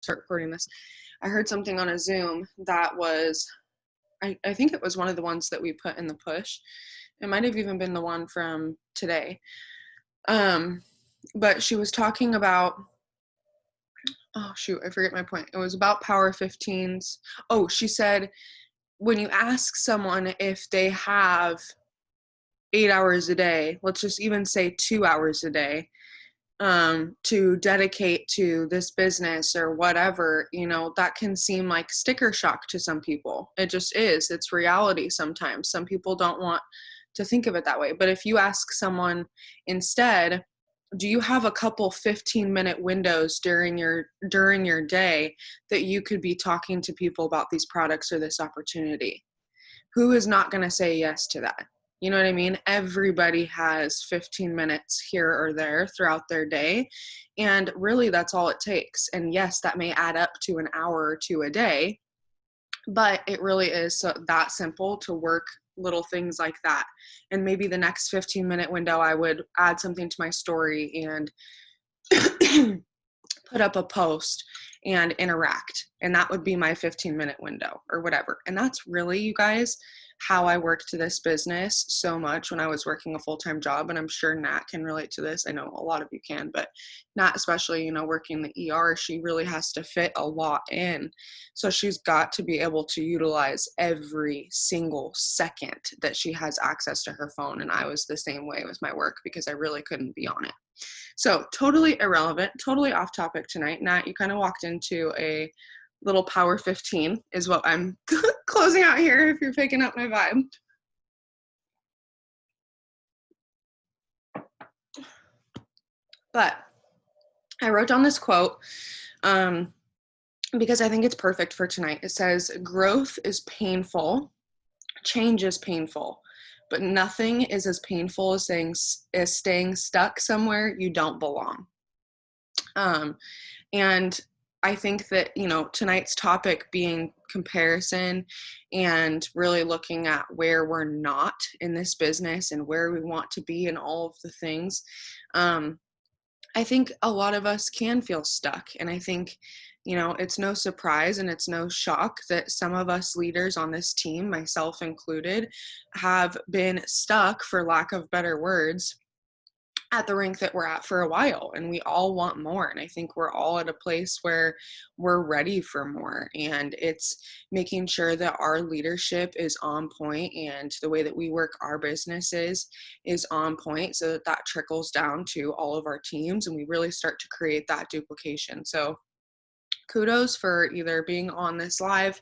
start recording this. I heard something on a Zoom that was, I think it was one of the ones that we put in the push. It might have even been the one from today. But she was talking about, oh shoot, I forget my point. It was about Power 15s. Oh, she said, when you ask someone if they have 8 hours a day, let's just even say 2 hours a day, to dedicate to this business or whatever, that can seem like sticker shock to some people. It just is. It's reality sometimes. Some people don't want to think of it that way. But if you ask someone instead, do you have a couple 15-minute windows during your day that you could be talking to people about these products or this opportunity? Who is not going to say yes to that? You know what I mean? Everybody has 15 minutes here or there throughout their day. And really, that's all it takes. And yes, that may add up to an hour or two a day, but it really is that simple to work little things like that. And maybe the next 15-minute window, I would add something to my story and put up a post and interact. And that would be my 15-minute window or whatever. And that's really, you guys, how I worked this business so much when I was working a full-time job. And I'm sure Nat can relate to this. I know a lot of you can, but Nat, especially, working the ER, she really has to fit a lot in. So she's got to be able to utilize every single second that she has access to her phone. And I was the same way with my work because I really couldn't be on it. So totally irrelevant, totally off topic tonight. Nat, you kind of walked into a little Power 15 is what I'm closing out here if you're picking up my vibe. But I wrote down this quote because I think it's perfect for tonight. It says, growth is painful, change is painful, but nothing is as painful as staying stuck somewhere you don't belong. And I think that, tonight's topic being comparison and really looking at where we're not in this business and where we want to be and all of the things, I think a lot of us can feel stuck. And I think, it's no surprise and it's no shock that some of us leaders on this team, myself included, have been stuck, for lack of better words, at the rank that we're at for a while, and we all want more. And I think we're all at a place where we're ready for more, and it's making sure that our leadership is on point and the way that we work our businesses is on point, so that that trickles down to all of our teams and we really start to create that duplication. So kudos for either being on this live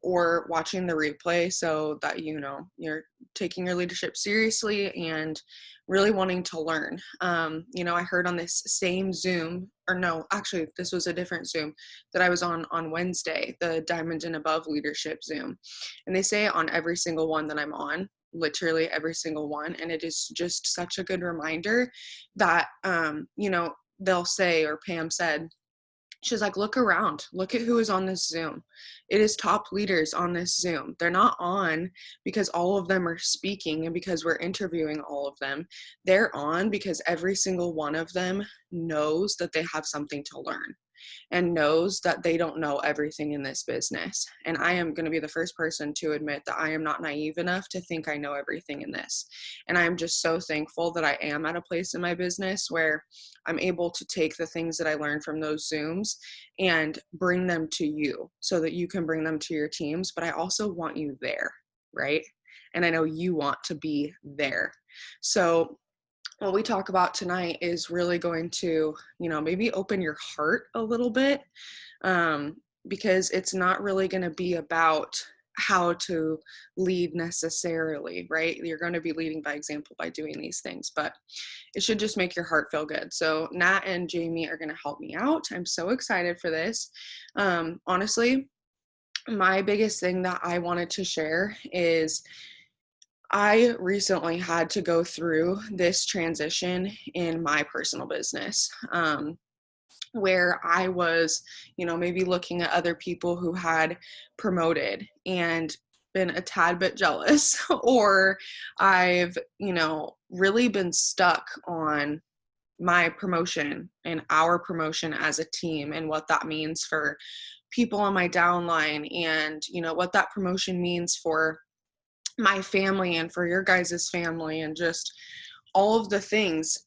or watching the replay, so that you're taking your leadership seriously and really wanting to learn. I heard on this same Zoom, or no, actually this was a different Zoom that I was on Wednesday, the Diamond and Above Leadership Zoom. And they say it on every single one that I'm on, literally every single one. And it is just such a good reminder that, they'll say, or Pam said, she's like, look around, look at who is on this Zoom. It is top leaders on this Zoom. They're not on because all of them are speaking and because we're interviewing all of them. They're on because every single one of them knows that they have something to learn and knows that they don't know everything in this business. And I am going to be the first person to admit that I am not naive enough to think I know everything in this. And I'm just so thankful that I am at a place in my business where I'm able to take the things that I learned from those Zooms and bring them to you so that you can bring them to your teams. But I also want you there, right? And I know you want to be there. So what we talk about tonight is really going to, maybe open your heart a little bit, because it's not really going to be about how to lead necessarily, right? You're going to be leading by example by doing these things, but it should just make your heart feel good. So Nat and Jamie are going to help me out. I'm so excited for this. Honestly, my biggest thing that I wanted to share is I recently had to go through this transition in my personal business, where I was, maybe looking at other people who had promoted and been a tad bit jealous, or I've, really been stuck on my promotion and our promotion as a team and what that means for people on my downline, and what that promotion means for my family and for your guys' family, and just all of the things.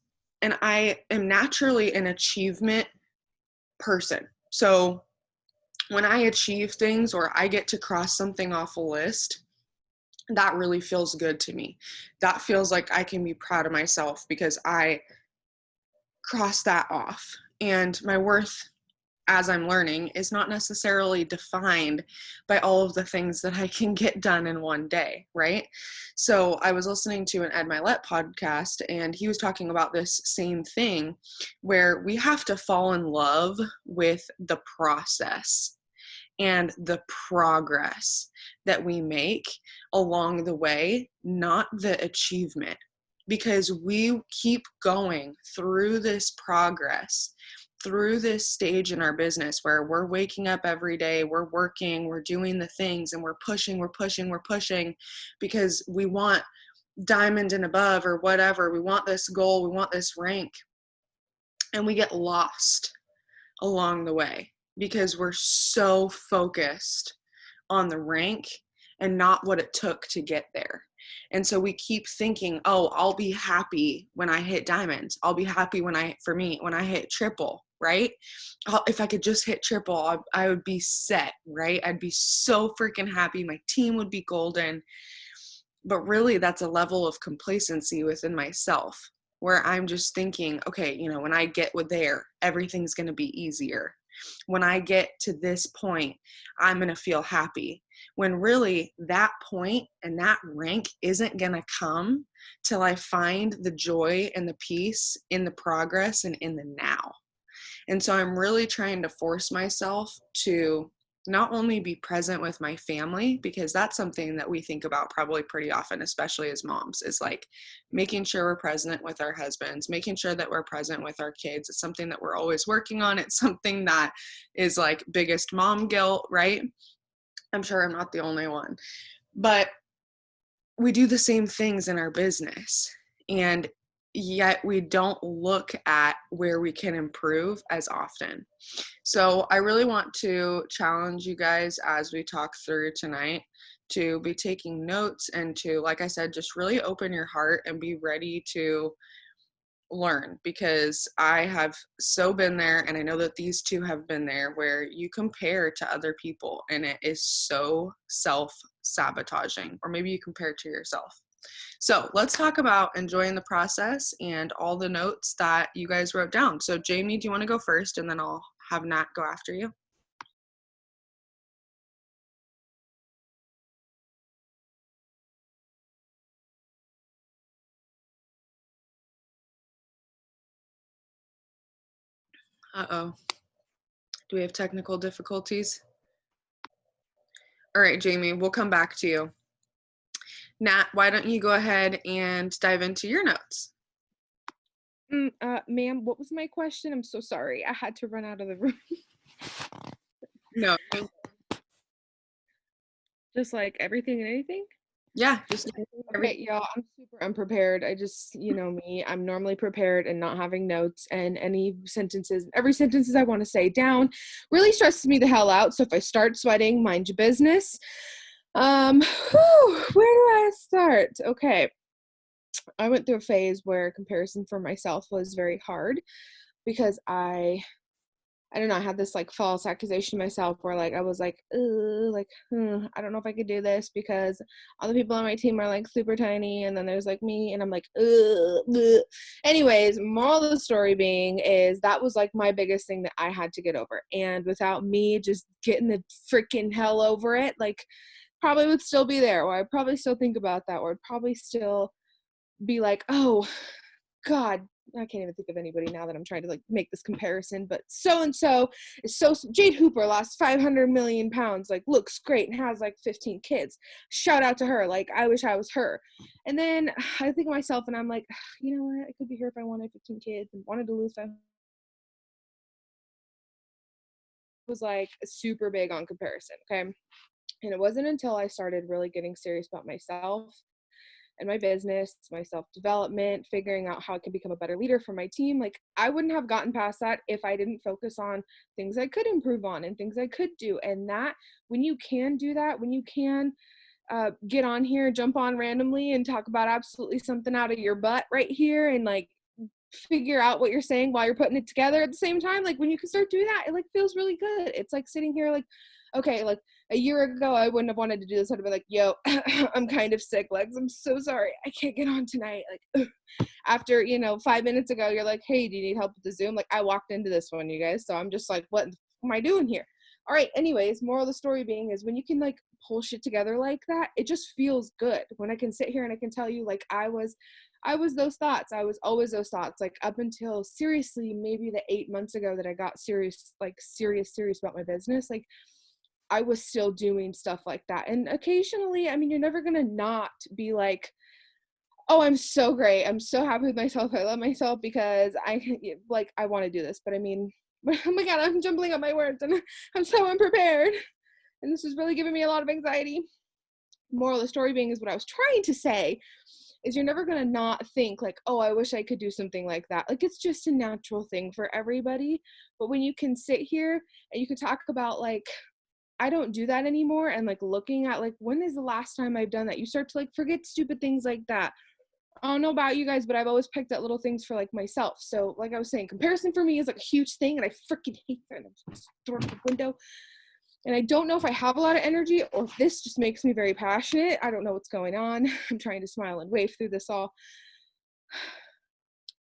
And I am naturally an achievement person. So when I achieve things or I get to cross something off a list, that really feels good to me. That feels like I can be proud of myself because I crossed that off. And my worth, as I'm learning, is not necessarily defined by all of the things that I can get done in one day, right? So I was listening to an Ed Milet podcast, and he was talking about this same thing, where we have to fall in love with the process and the progress that we make along the way, not the achievement. Because we keep going through this progress, through this stage in our business where we're waking up every day, we're working, we're doing the things, and we're pushing because we want diamond and above or whatever. We want this goal, we want this rank, and we get lost along the way because we're so focused on the rank and not what it took to get there. And so we keep thinking, oh, I'll be happy when I hit diamonds. I'll be happy when I hit triple, right? If I could just hit triple, I would be set, right? I'd be so freaking happy. My team would be golden. But really, that's a level of complacency within myself where I'm just thinking, okay, when I get there, everything's going to be easier. When I get to this point, I'm going to feel happy. When really that point and that rank isn't going to come till I find the joy and the peace in the progress and in the now. And so I'm really trying to force myself to not only be present with my family, because that's something that we think about probably pretty often, especially as moms, is like making sure we're present with our husbands, making sure that we're present with our kids. It's something that we're always working on. It's something that is like biggest mom guilt, right? I'm sure I'm not the only one. But we do the same things in our business, and yet we don't look at where we can improve as often. So I really want to challenge you guys as we talk through tonight to be taking notes and to, like I said, just really open your heart and be ready to learn, because I have so been there, and I know that these two have been there, where you compare to other people and it is so self-sabotaging, or maybe you compare to yourself. So let's talk about enjoying the process and all the notes that you guys wrote down. So Jamie, do you want to go first, and then I'll have Nat go after you? Uh-oh. Do we have technical difficulties? All right, Jamie, we'll come back to you. Nat, why don't you go ahead and dive into your notes? Ma'am, what was my question? I'm so sorry. I had to run out of the room. No. Just like everything and anything? Yeah, just Okay, y'all, I'm super unprepared. I just, me, I'm normally prepared and not having notes, and every sentences I want to say down really stresses me the hell out. So if I start sweating, mind your business. Where do I start? Okay. I went through a phase where comparison for myself was very hard because I don't know, I had this like false accusation myself where like I was like, I don't know if I could do this because all the people on my team are like super tiny, and then there's like me, and I'm like, ugh. Anyways, moral of the story being is that was like my biggest thing that I had to get over, and without me just getting the freaking hell over it, like probably would still be there, or I'd probably still think about that, or I'd probably still be like, oh God, I can't even think of anybody now that I'm trying to like make this comparison, but so and so is so Jade Hooper lost 500 million pounds, like looks great and has like 15 kids. Shout out to her. Like I wish I was her. And then I think of myself and I'm like, you know what? I could be here if I wanted 15 kids and wanted to lose 500. Was like super big on comparison. Okay. And it wasn't until I started really getting serious about myself and my business, my self-development, figuring out how I can become a better leader for my team. Like, I wouldn't have gotten past that if I didn't focus on things I could improve on and things I could do. And that, when you can do that, when you can get on here, jump on randomly and talk about absolutely something out of your butt right here, and like figure out what you're saying while you're putting it together at the same time, like when you can start doing that, it like feels really good. It's like sitting here like, okay, like a year ago I wouldn't have wanted to do this. I'd have been like, yo, I'm kind of sick, legs, I'm so sorry, I can't get on tonight. Like after 5 minutes ago you're like, hey, do you need help with the Zoom? Like, I walked into this one, you guys, so I'm just like, what am I doing here? All right, anyways, moral of the story being is, when you can like pull shit together like that, it just feels good. When I can sit here and I can tell you, like, I was those thoughts. I was always those thoughts, like up until seriously maybe the 8 months ago that I got serious about my business. Like, I was still doing stuff like that. And occasionally, I mean, you're never gonna not be like, oh, I'm so great, I'm so happy with myself, I love myself because I want to do this. But I mean, oh my god, I'm jumbling up my words and I'm so unprepared, and this is really giving me a lot of anxiety. Moral of the story being is, what I was trying to say is, you're never going to not think like, oh, I wish I could do something like that. Like, it's just a natural thing for everybody. But when you can sit here and you can talk about like, I don't do that anymore, and like looking at like, when is the last time I've done that, you start to like forget stupid things like that. I don't know about you guys, but I've always picked at little things for like myself. So like I was saying, comparison for me is like a huge thing, and I freaking hate that. I'm just throwing it out the window. And I don't know if I have a lot of energy or if this just makes me very passionate. I don't know what's going on. I'm trying to smile and wave through this all.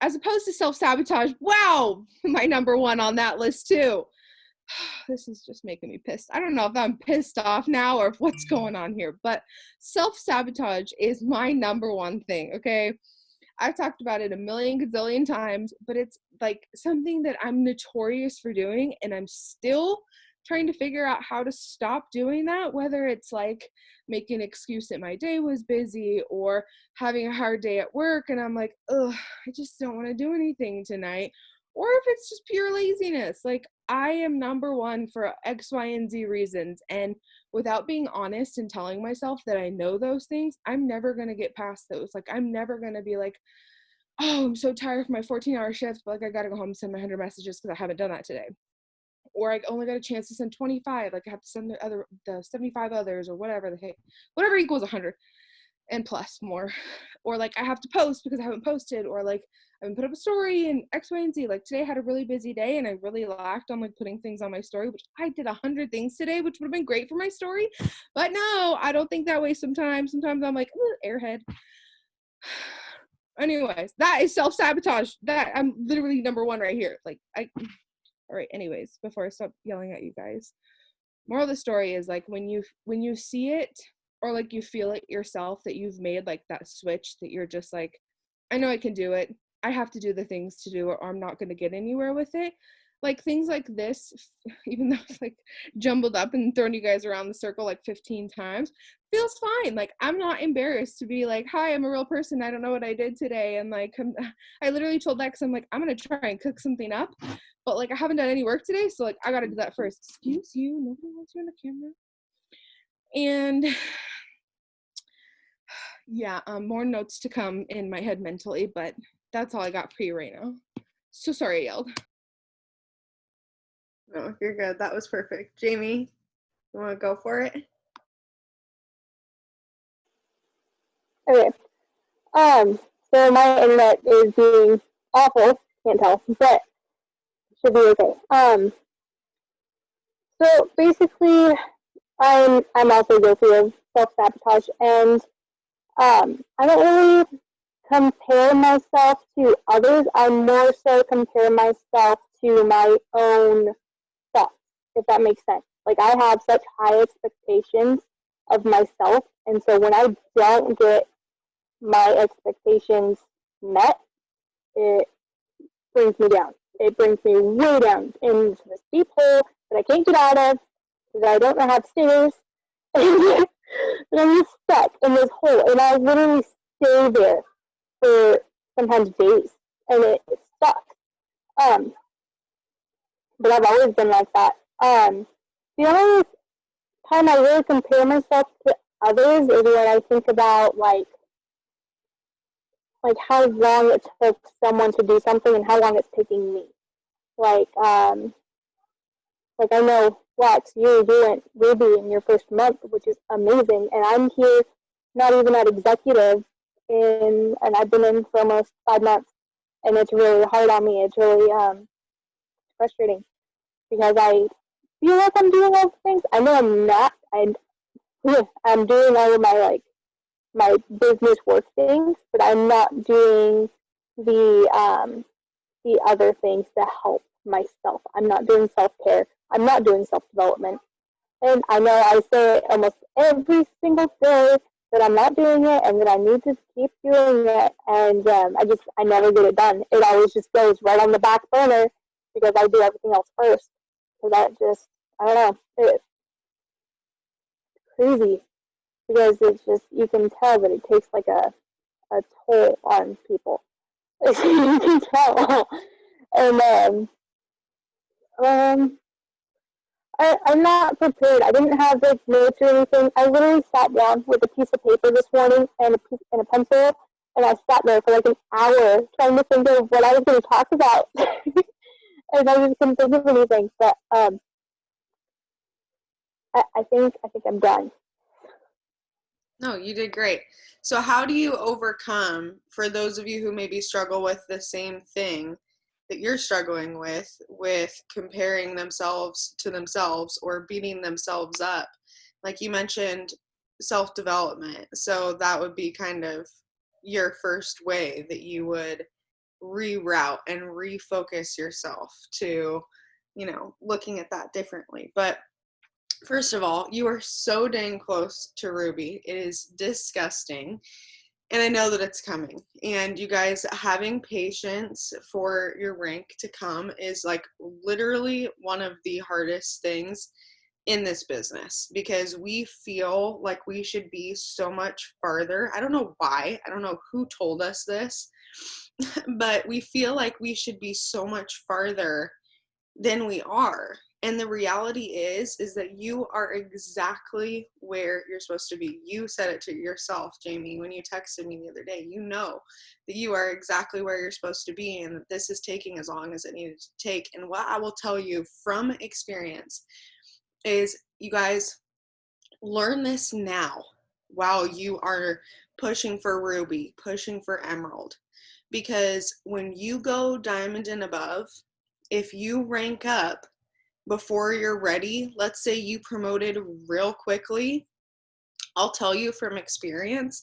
As opposed to self-sabotage, wow, my number one on that list too. This is just making me pissed. I don't know if I'm pissed off now or if what's going on here, but self-sabotage is my number one thing, okay? I've talked about it a million gazillion times, but it's like something that I'm notorious for doing, and I'm still trying to figure out how to stop doing that, whether it's like making an excuse that my day was busy or having a hard day at work and I'm like, ugh, I just don't want to do anything tonight. Or if it's just pure laziness. Like, I am number one for X, Y, and Z reasons. And without being honest and telling myself that I know those things, I'm never going to get past those. Like, I'm never going to be like, oh, I'm so tired from my 14-hour shift, but like, I got to go home and send my 100 messages because I haven't done that today. Or I only got a chance to send 25. Like, I have to send the 75 others, or whatever the heck, whatever equals 100 and plus more. Or like, I have to post because I haven't posted, or like, I haven't put up a story and X, Y, and Z. Like, today I had a really busy day and I really lacked on like putting things on my story, which I did 100 things today, which would have been great for my story. But no, I don't think that way sometimes. Sometimes I'm like, airhead. Anyways, that is self-sabotage. That I'm literally number one right here. Like, all right, anyways, before I stop yelling at you guys, moral of the story is like, when you see it or like you feel it yourself, that you've made like that switch, that you're just like, I know I can do it, I have to do the things to do it, or I'm not going to get anywhere with it. Like, things like this, even though it's like jumbled up and thrown you guys around the circle like 15 times, feels fine. Like, I'm not embarrassed to be like, hi, I'm a real person, I don't know what I did today. And like, I literally told Lex, I'm like, I'm going to try and cook something up, but like, I haven't done any work today, so like, I got to do that first. Excuse you, nobody wants you on the camera. And yeah, more notes to come in my head mentally, but that's all I got for you right now. So sorry I yelled. No, you're good. That was perfect. Jamie, you want to go for it? Okay. So my internet is being awful. Can't tell, but should be okay. So basically, I'm also guilty of self-sabotage, and I don't really compare myself to others. I more so compare myself to my own thoughts, if that makes sense. Like, I have such high expectations of myself, and so when I don't get my expectations met, it brings me down. It brings me way down into this deep hole that I can't get out of, that I don't know how to stairs, and I'm just stuck in this hole, and I literally stay there for sometimes days, and it sucks. But I've always been like that. The only time I really compare myself to others is when I think about like like how long it took someone to do something and how long it's taking me. Like, like I know, Lex, you're doing Ruby in your first month, which is amazing, and I'm here, not even at executive, and I've been in for almost 5 months, and it's really hard on me. It's really frustrating because I feel like I'm doing all the things. I know I'm not. I'm doing all of my my business work things, but I'm not doing the other things to help myself. I'm not doing self care. I'm not doing self development. And I know I say it almost every single day that I'm not doing it and that I need to keep doing it. And I never get it done. It always just goes right on the back burner because I do everything else first. So I don't know, it's crazy because it's just, you can tell that it takes like a toll on people. You can tell. And um, I'm not prepared. I didn't have like notes or anything. I literally sat down with a piece of paper this morning and a pencil, and I sat there for like an hour trying to think of what I was going to talk about, and I just couldn't think of anything. But I think I'm done. No, you did great. So how do you overcome, for those of you who maybe struggle with the same thing that you're struggling with comparing themselves to themselves or beating themselves up? Like you mentioned, self-development. So that would be kind of your first way that you would reroute and refocus yourself to, looking at that differently. But first of all, you are so dang close to Ruby. It is disgusting. And I know that it's coming. And you guys, having patience for your rank to come is like literally one of the hardest things in this business because we feel like we should be so much farther. I don't know why. I don't know who told us this, but we feel like we should be so much farther than we are. And the reality is that you are exactly where you're supposed to be. You said it to yourself, Jamie, when you texted me the other day. You know that you are exactly where you're supposed to be and that this is taking as long as it needed to take. And what I will tell you from experience is, you guys, learn this now while you are pushing for Ruby, pushing for Emerald. Because when you go diamond and above, if you rank up before you're ready, let's say you promoted real quickly, I'll tell you from experience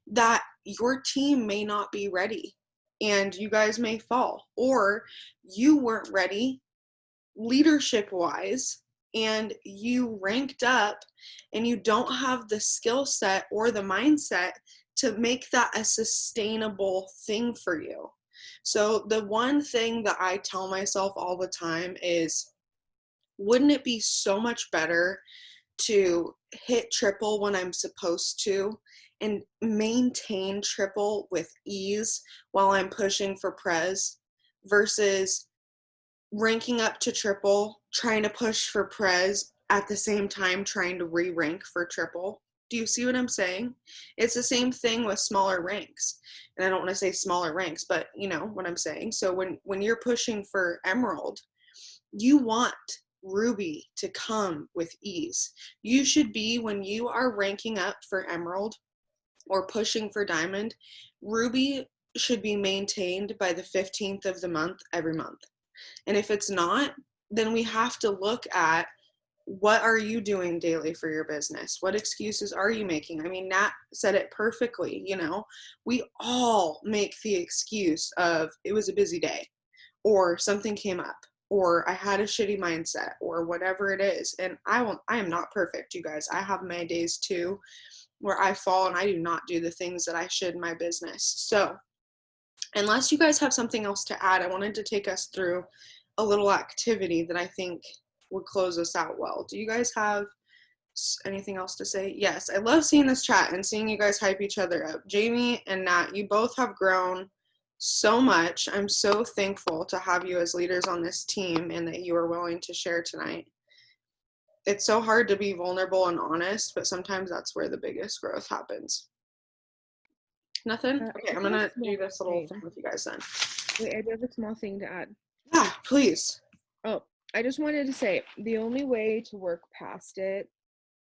that your team may not be ready and you guys may fall, or you weren't ready leadership wise and you ranked up and you don't have the skill set or the mindset to make that a sustainable thing for you. So the one thing that I tell myself all the time is, wouldn't it be so much better to hit triple when I'm supposed to and maintain triple with ease while I'm pushing for Prez versus ranking up to triple, trying to push for Prez at the same time trying to re-rank for triple? Do you see what I'm saying? It's the same thing with smaller ranks. And I don't want to say smaller ranks, but you know what I'm saying. So when you're pushing for Emerald, you want Ruby to come with ease. You should be, when you are ranking up for Emerald or pushing for Diamond, Ruby should be maintained by the 15th of the month every month. And if it's not, then we have to look at, what are you doing daily for your business? What excuses are you making? I mean, Nat said it perfectly. We all make the excuse of, it was a busy day, or something came up, or I had a shitty mindset, or whatever it is. And I am not perfect, you guys. I have my days too where I fall and I do not do the things that I should in my business. So unless you guys have something else to add, I wanted to take us through a little activity that I think would close us out well. Do you guys have anything else to say? Yes, I love seeing this chat and seeing you guys hype each other up. Jamie and Nat, you both have grown so much. I'm so thankful to have you as leaders on this team and that you are willing to share tonight. It's so hard to be vulnerable and honest, but sometimes that's where the biggest growth happens. Nothing? Okay, I I'm have a gonna small do this little thing. thing with you guys then. Wait, I do have a small thing to add. Yeah, please. Oh, I just wanted to say the only way to work past it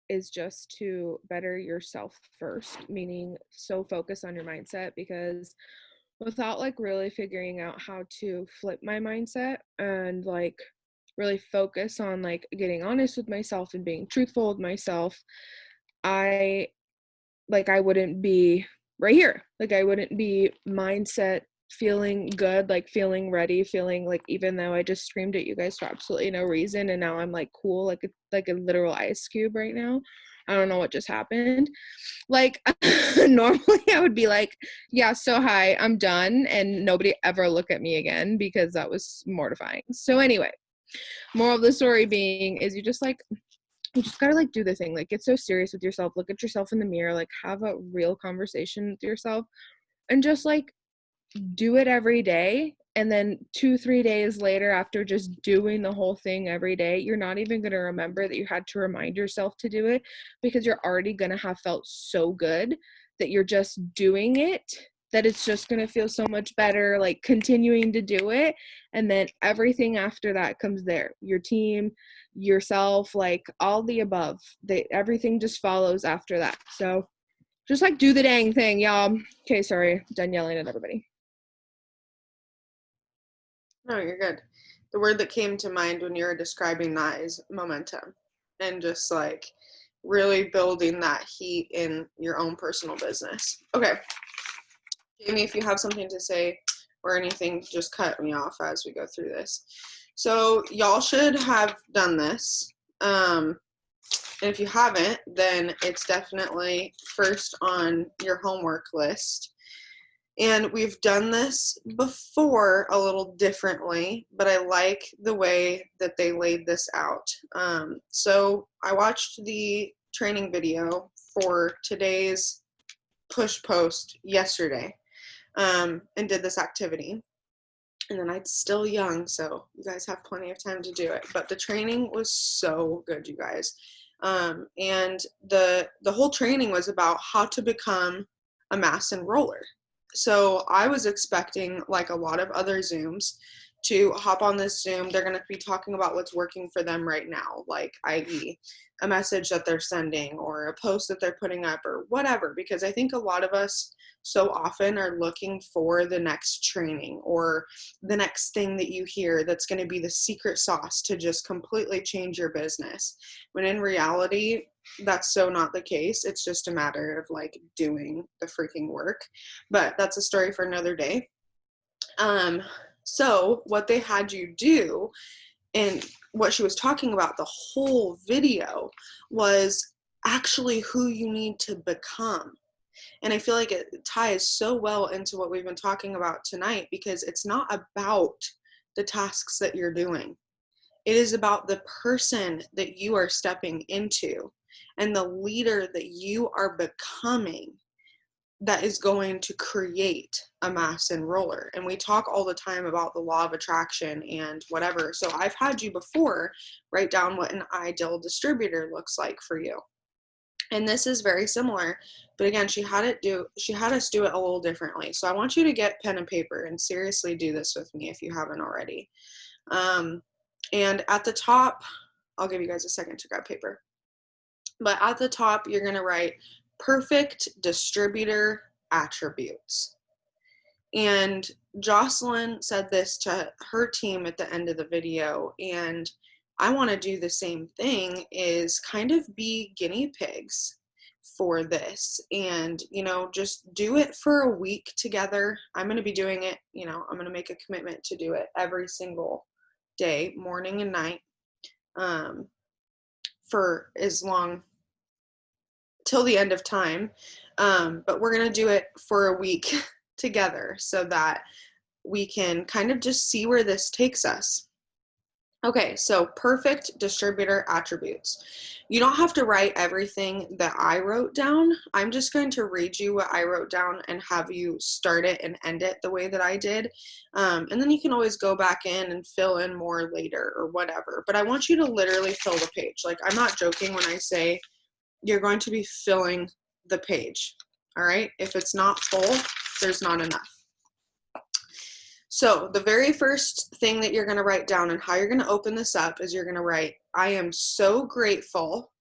is just to better yourself first, meaning so focus on your mindset, because without like really figuring out how to flip my mindset and like really focus on like getting honest with myself and being truthful with myself, I I wouldn't be right here. Like I wouldn't be mindset feeling good, like feeling ready, feeling like even though I just screamed at you guys for absolutely no reason and now I'm like cool, like a literal ice cube right now. I don't know what just happened. Like normally I would be like, yeah, so hi, I'm done and nobody ever look at me again because that was mortifying. So anyway, moral of the story being is you just gotta like do the thing, like get so serious with yourself, look at yourself in the mirror, like have a real conversation with yourself and just like do it every day. And then 2-3 days later, after just doing the whole thing every day, you're not even going to remember that you had to remind yourself to do it because you're already going to have felt so good that you're just doing it, that it's just going to feel so much better, like continuing to do it. And then everything after that comes there, your team, yourself, like all the above, everything just follows after that. So just like do the dang thing, y'all. Okay, sorry, done yelling at everybody. No, you're good. The word that came to mind when you were describing that is momentum, and just like really building that heat in your own personal business. Okay, Jamie, if you have something to say or anything, just cut me off as we go through this. So y'all should have done this. And if you haven't, then it's definitely first on your homework list. And we've done this before a little differently, but I like the way that they laid this out. So I watched the training video for today's push post yesterday, and did this activity. And then I'm still young, so you guys have plenty of time to do it. But the training was so good, you guys. And the whole training was about how to become a mass enroller. So I was expecting, like a lot of other Zooms, to hop on this Zoom. They're going to be talking about what's working for them right now, like i.e. a message that they're sending or a post that they're putting up or whatever, because I think a lot of us so often are looking for the next training or the next thing that you hear that's going to be the secret sauce to just completely change your business. When in reality, that's so not the case. It's just a matter of like doing the freaking work. But that's a story for another day. So what they had you do, and what she was talking about the whole video, was actually who you need to become. And I feel like it ties so well into what we've been talking about tonight, because it's not about the tasks that you're doing. It is about the person that you are stepping into and the leader that you are becoming that is going to create a mass enroller. And we talk all the time about the law of attraction and whatever. So I've had you before write down what an ideal distributor looks like for you. And this is very similar, but again, she had us do it a little differently. So I want you to get pen and paper and seriously do this with me if you haven't already. And at the top, I'll give you guys a second to grab paper. But at the top, you're going to write perfect distributor attributes. And Jocelyn said this to her team at the end of the video, and I want to do the same thing, is kind of be guinea pigs for this. And, just do it for a week together. I'm going to be doing it, I'm going to make a commitment to do it every single day, morning and night, for as long till the end of time. But we're going to do it for a week together so that we can kind of just see where this takes us. Okay, so perfect distributor attributes. You don't have to write everything that I wrote down. I'm just going to read you what I wrote down and have you start it and end it the way that I did. And then you can always go back in and fill in more later or whatever. But I want you to literally fill the page. Like, I'm not joking when I say you're going to be filling the page. All right. If it's not full, there's not enough. So the very first thing that you're going to write down and how you're going to open this up is you're going to write, I am so grateful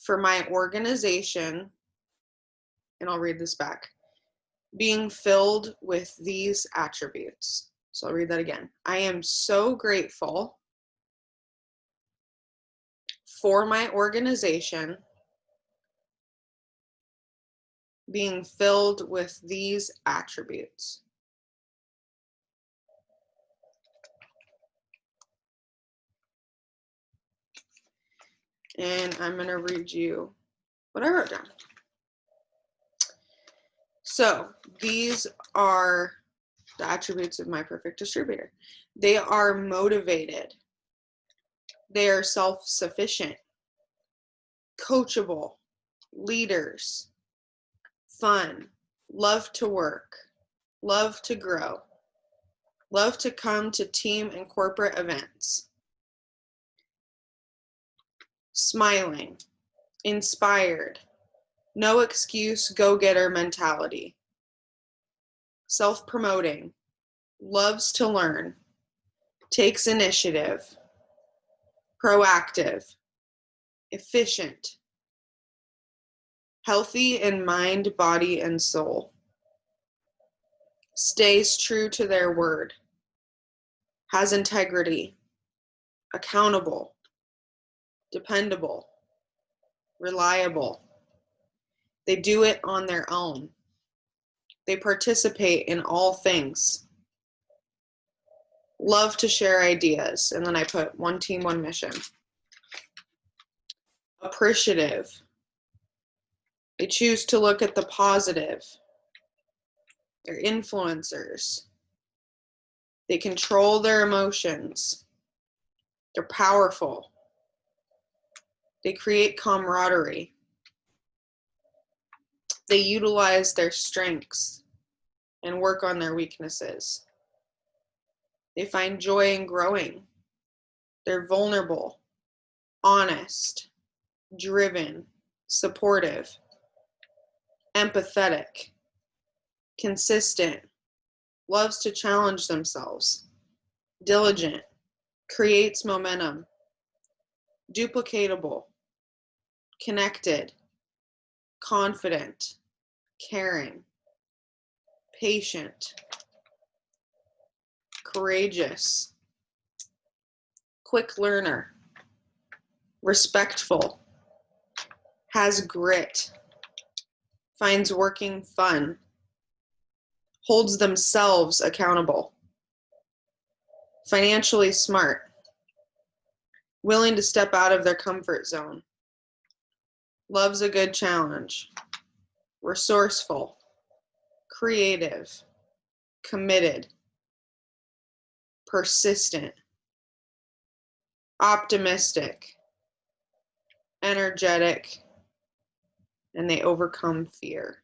for my organization, and I'll read this back, being filled with these attributes. So I'll read that again. I am so grateful for my organization being filled with these attributes. And I'm going to read you what I wrote down. So these are the attributes of my perfect distributor. They are motivated. They are self-sufficient, coachable, leaders, fun, love to work, love to grow, love to come to team and corporate events, smiling, inspired, no excuse, go-getter mentality, self-promoting, loves to learn, takes initiative, proactive, efficient, healthy in mind, body, and soul, stays true to their word, has integrity, accountable, dependable, reliable. They do it on their own. They participate in all things. Love to share ideas. And then I put one team, one mission. Appreciative. They choose to look at the positive. They're influencers. They control their emotions. They're powerful. They create camaraderie. They utilize their strengths and work on their weaknesses. They find joy in growing. They're vulnerable, honest, driven, supportive, empathetic, consistent, loves to challenge themselves, diligent, creates momentum, duplicatable, connected, confident, caring, patient, courageous, quick learner, respectful, has grit, finds working fun, holds themselves accountable, financially smart, willing to step out of their comfort zone, loves a good challenge, resourceful, creative, committed, persistent, optimistic, energetic, and they overcome fear.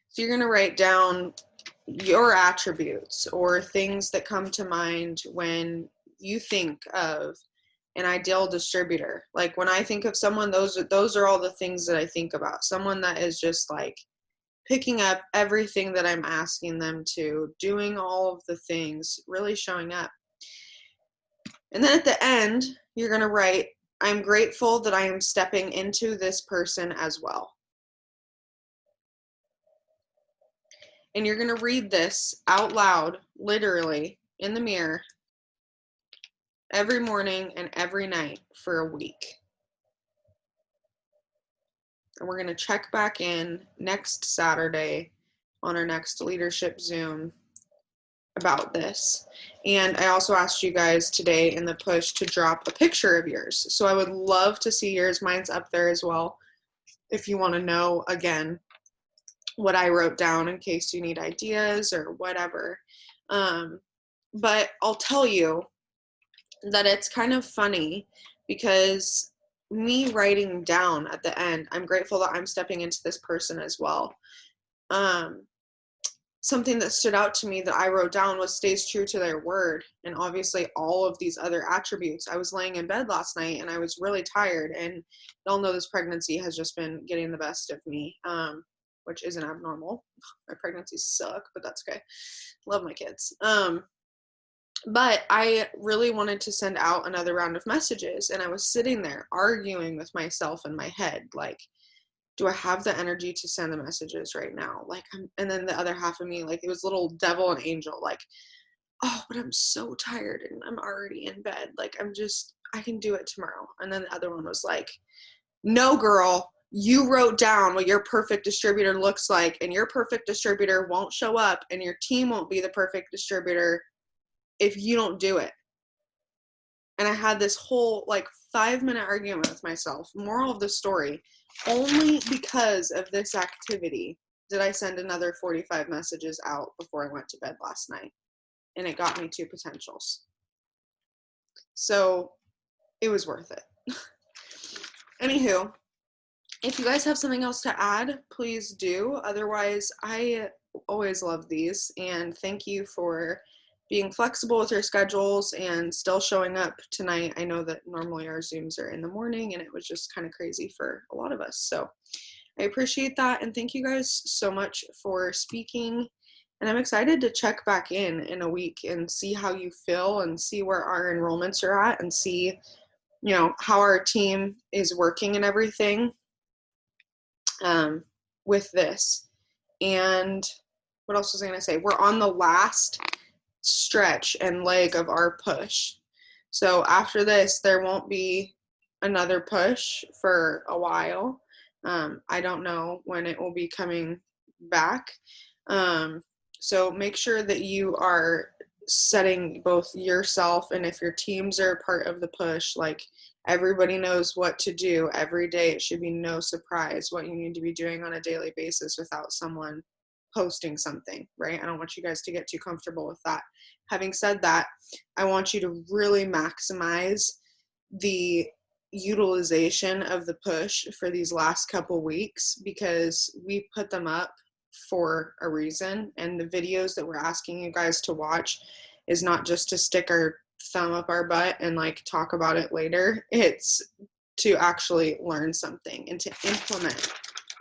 So you're going to write down your attributes or things that come to mind when you think of an ideal distributor. Like when I think of someone, those are all the things that I think about. Someone that is just like picking up everything that I'm asking them to, doing all of the things, really showing up. And then at the end, you're going to write, I'm grateful that I am stepping into this person as well. And you're going to read this out loud, literally, in the mirror, every morning and every night for a week. And we're going to check back in next Saturday on our next leadership Zoom about this. And I also asked you guys today in the push to drop a picture of yours. So I would love to see yours. Mine's up there as well, if you want to know, again, what I wrote down in case you need ideas or whatever. But I'll tell you that it's kind of funny because me writing down at the end, I'm grateful that I'm stepping into this person as well. something that stood out to me that I wrote down was stays true to their word. And obviously all of these other attributes. I was laying in bed last night and I was really tired, and y'all know this pregnancy has just been getting the best of me, which isn't abnormal. My pregnancies suck, but that's okay. Love my kids. But I really wanted to send out another round of messages, and I was sitting there arguing with myself in my head, like, do I have the energy to send the messages right now? Like, and then the other half of me, like, it was little devil and angel, like, oh, but I'm so tired and I'm already in bed. Like, I can do it tomorrow. And then the other one was like, no, girl, you wrote down what your perfect distributor looks like, and your perfect distributor won't show up, and your team won't be the perfect distributor if you don't do it. And I had this whole like 5-minute argument with myself. Moral of the story, only because of this activity did I send another 45 messages out before I went to bed last night. And it got me 2 potentials. So it was worth it. Anywho, if you guys have something else to add, please do. Otherwise, I always love these. And thank you for being flexible with your schedules and still showing up tonight. I know that normally our Zooms are in the morning, and it was just kind of crazy for a lot of us. So I appreciate that. And thank you guys so much for speaking. And I'm excited to check back in a week and see how you feel and see where our enrollments are at and see, you know, how our team is working and everything with this. And what else was I going to say? We're on the last stretch and leg of our push. So after this, there won't be another push for a while. I don't know when it will be coming back. So make sure that you are setting both yourself, and if your teams are part of the push, like, everybody knows what to do every day. It should be no surprise what you need to be doing on a daily basis without someone posting something, right? I don't want you guys to get too comfortable with that. Having said that, I want you to really maximize the utilization of the push for these last couple weeks, because we put them up for a reason, and the videos that we're asking you guys to watch is not just to stick our thumb up our butt and like talk about it later. It's to actually learn something and to implement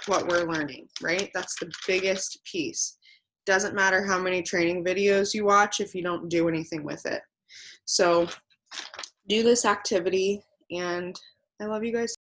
what we're learning, right? That's the biggest piece. Doesn't matter how many training videos you watch if you don't do anything with it. So do this activity, and I love you guys.